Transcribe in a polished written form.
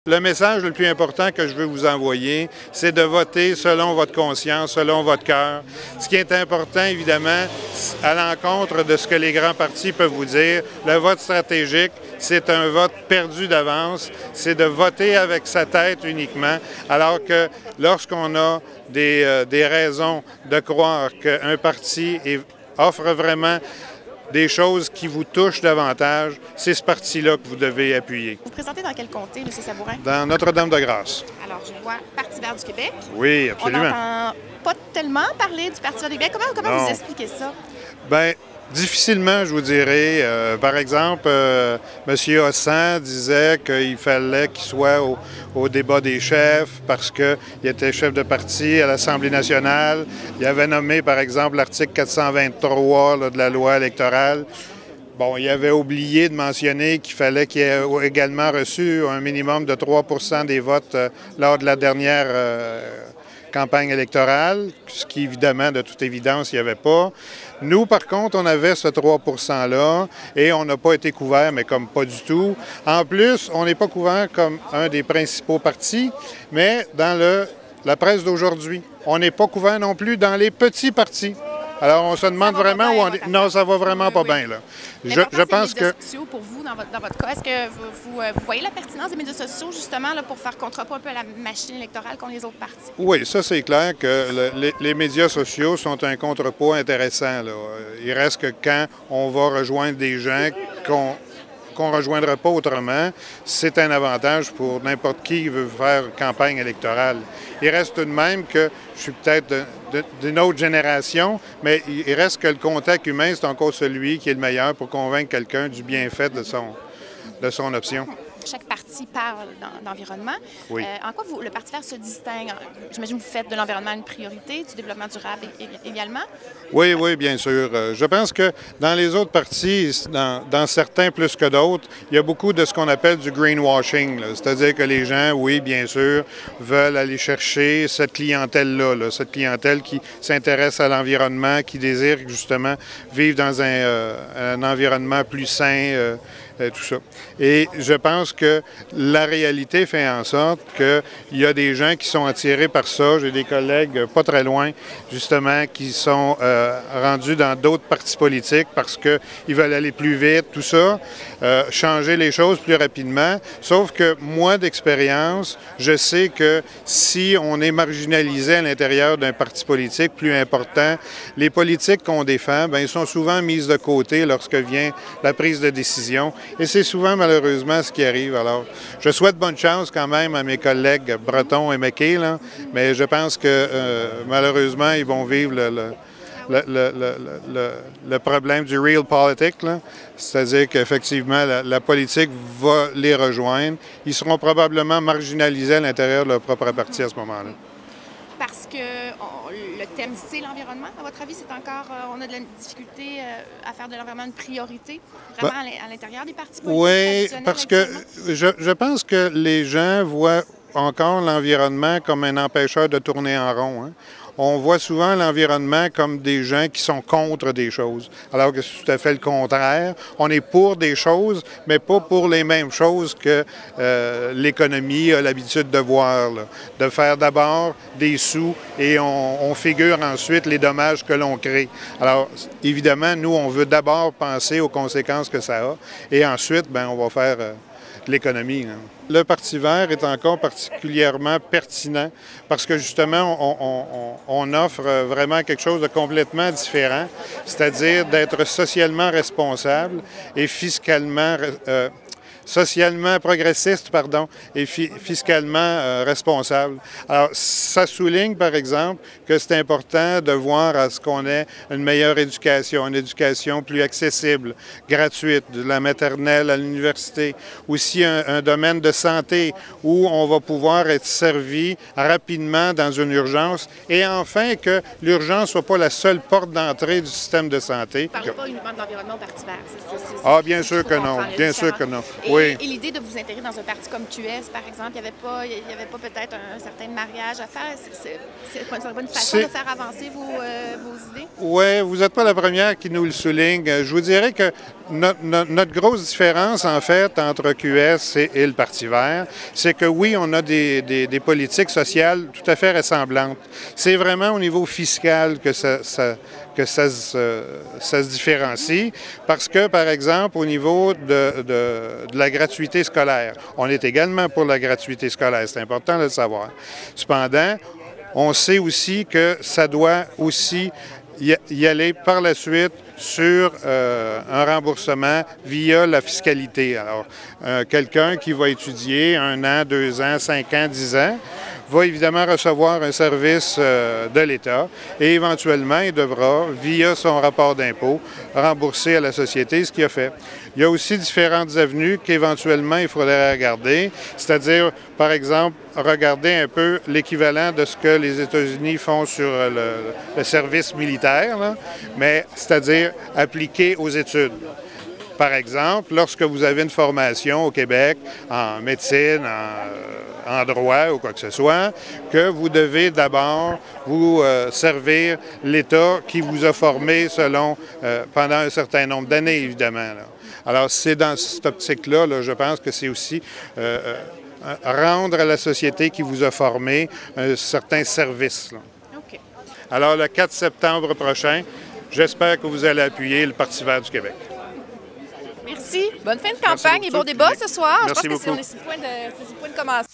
Le message le plus important que je veux vous envoyer, c'est de voter selon votre conscience, selon votre cœur. Ce qui est important, évidemment, à l'encontre de ce que les grands partis peuvent vous dire, le vote stratégique, c'est un vote perdu d'avance, c'est de voter avec sa tête uniquement, alors que lorsqu'on a des raisons de croire qu'un parti offre vraiment des choses qui vous touchent davantage, c'est ce parti-là que vous devez appuyer. Vous présentez dans quel comté, M. Sabourin? Dans Notre-Dame-de-Grâce. Alors, je vois Parti vert du Québec. Oui, absolument. On n'entend pas tellement parler du Parti vert du Québec. Comment vous expliquez ça? Bien, difficilement, je vous dirais. Par exemple, M. Hossan disait qu'il fallait qu'il soit au débat des chefs parce qu'il était chef de parti à l'Assemblée nationale. Il avait nommé, par exemple, l'article 423 là, de la loi électorale. Bon, il avait oublié de mentionner qu'il fallait qu'il ait également reçu un minimum de 3 % des votes lors de la dernière campagne électorale, ce qui, évidemment, de toute évidence, il n'y avait pas. Nous, par contre, on avait ce 3 % et on n'a pas été couvert, mais comme pas du tout. En plus, on n'est pas couvert comme un des principaux partis, mais dans la presse d'aujourd'hui. On n'est pas couvert non plus dans les petits partis. Alors, on se demande vraiment où on est. Non, ça va vraiment pas bien, là. Je pense que... Les médias sociaux, pour vous, dans votre cas, est-ce que vous voyez la pertinence des médias sociaux, justement, là, pour faire contrepoids un peu à la machine électorale contre les autres partis? Oui, ça, c'est clair que les médias sociaux sont un contrepoids intéressant, là. Il reste que quand on va rejoindre des gens qu'on ne rejoindra pas autrement, c'est un avantage pour n'importe qui veut faire campagne électorale. Il reste tout de même que je suis peut-être d'une autre génération, mais il reste que le contact humain, c'est encore celui qui est le meilleur pour convaincre quelqu'un du bienfait de son option. Chaque parti parle d'environnement. Oui. En quoi le Parti vert se distingue? J'imagine que vous faites de l'environnement une priorité, du développement durable également? Oui, oui, bien sûr. Je pense que dans les autres partis, dans certains plus que d'autres, il y a beaucoup de ce qu'on appelle du greenwashing. C'est-à-dire que les gens, oui, bien sûr, veulent aller chercher cette clientèle-là, cette clientèle qui s'intéresse à l'environnement, qui désire justement vivre dans un environnement plus sain, tout ça. Et je pense que la réalité fait en sorte qu'il y a des gens qui sont attirés par ça. J'ai des collègues pas très loin, justement, qui sont rendus dans d'autres partis politiques parce qu'ils veulent aller plus vite, tout ça, changer les choses plus rapidement. Sauf que moi, d'expérience, je sais que si on est marginalisé à l'intérieur d'un parti politique plus important, les politiques qu'on défend, bien, ils sont souvent mises de côté lorsque vient la prise de décision. Et c'est souvent, malheureusement, ce qui arrive. Alors, je souhaite bonne chance quand même à mes collègues Breton et McKay, là, mais je pense que, malheureusement, ils vont vivre le problème du real politic, c'est-à-dire qu'effectivement, la politique va les rejoindre. Ils seront probablement marginalisés à l'intérieur de leur propre parti à ce moment-là. Parce que le thème, c'est l'environnement. À votre avis, c'est encore, on a de la difficulté à faire de l'environnement une priorité, vraiment à l'intérieur des partis politiques? Oui, parce que je pense que les gens voient encore l'environnement comme un empêcheur de tourner en rond, hein. On voit souvent l'environnement comme des gens qui sont contre des choses, alors que c'est tout à fait le contraire. On est pour des choses, mais pas pour les mêmes choses que l'économie a l'habitude de voir, là. De faire d'abord des sous et on figure ensuite les dommages que l'on crée. Alors, évidemment, nous, on veut d'abord penser aux conséquences que ça a et ensuite, bien, on va faire l'économie. Le Parti vert est encore particulièrement pertinent parce que justement, on offre vraiment quelque chose de complètement différent, c'est-à-dire d'être socialement responsable et socialement progressiste, pardon, et fiscalement responsable. Alors, ça souligne, par exemple, que c'est important de voir à ce qu'on ait une meilleure éducation, une éducation plus accessible, gratuite, de la maternelle à l'université. Aussi un domaine de santé où on va pouvoir être servi rapidement dans une urgence et enfin que l'urgence ne soit pas la seule porte d'entrée du système de santé. Vous ne parlez pas uniquement de l'environnement au Parti vert. Ah, bien sûr que non, bien sûr que non. Oui. Et l'idée de vous intégrer dans un parti comme QS, par exemple, il n'y avait pas peut-être un certain mariage à faire? C'est pas une façon de faire avancer vos idées? Oui, vous n'êtes pas la première qui nous le souligne. Je vous dirais que notre grosse différence, en fait, entre QS et le Parti vert, c'est que oui, on a des politiques sociales tout à fait ressemblantes. C'est vraiment au niveau fiscal que ça se différencie, parce que, par exemple, au niveau de la gratuité scolaire, on est également pour la gratuité scolaire, c'est important de le savoir. Cependant, on sait aussi que ça doit aussi y aller par la suite sur un remboursement via la fiscalité. Alors, quelqu'un qui va étudier 1 an, 2 ans, 5 ans, 10 ans, va évidemment recevoir un service de l'État et éventuellement, il devra, via son rapport d'impôt, rembourser à la société ce qu'il a fait. Il y a aussi différentes avenues qu'éventuellement il faudrait regarder, c'est-à-dire, par exemple, regarder un peu l'équivalent de ce que les États-Unis font sur le service militaire, là, mais c'est-à-dire appliqué aux études. Par exemple, lorsque vous avez une formation au Québec en médecine, en droit ou quoi que ce soit, que vous devez d'abord vous servir l'État qui vous a formé pendant un certain nombre d'années, évidemment. Là. Alors, c'est dans cette optique-là, je pense que c'est aussi rendre à la société qui vous a formé un certain service. Là. OK. Alors, le 4 septembre prochain, j'espère que vous allez appuyer le Parti vert du Québec. Merci. Bonne fin de campagne et bon débat ce soir. Merci Je pense que beaucoup. c'est le point de commencer.